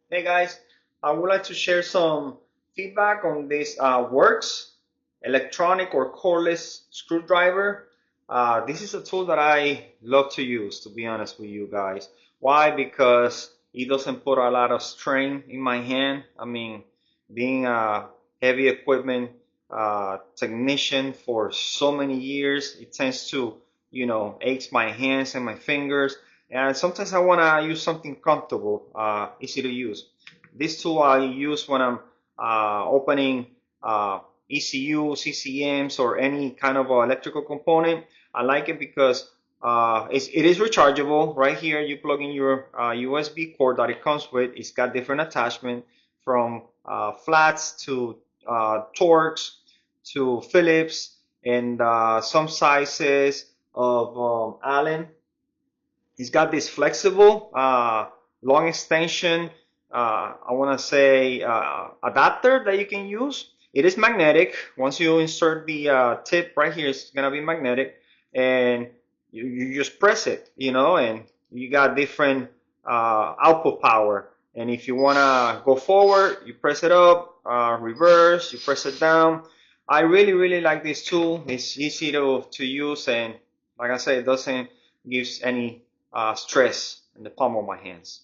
Hey guys, I would like to share some feedback on this Worx electronic or cordless screwdriver. This is a tool that I love to use, to be honest with you guys. Why? Because it doesn't put a lot of strain in my hand. I mean, being a heavy equipment technician for so many years, it tends to, aches my hands and my fingers. And sometimes I want to use something comfortable, easy to use. This tool I use when I'm opening ECU, CCMs, or any kind of electrical component. I like it because it is rechargeable. Right here, you plug in your USB cord that it comes with. It's got different attachment from flats to Torx to Phillips and some sizes of Allen. It's got this flexible long extension, I want to say adapter that you can use. It is magnetic. Once you insert the tip right here, it's going to be magnetic. And you just press it, and you got different output power. And if you want to go forward, you press it up, reverse, you press it down. I really, really like this tool. It's easy to use, and like I said, it doesn't give any stress in the palm of my hands.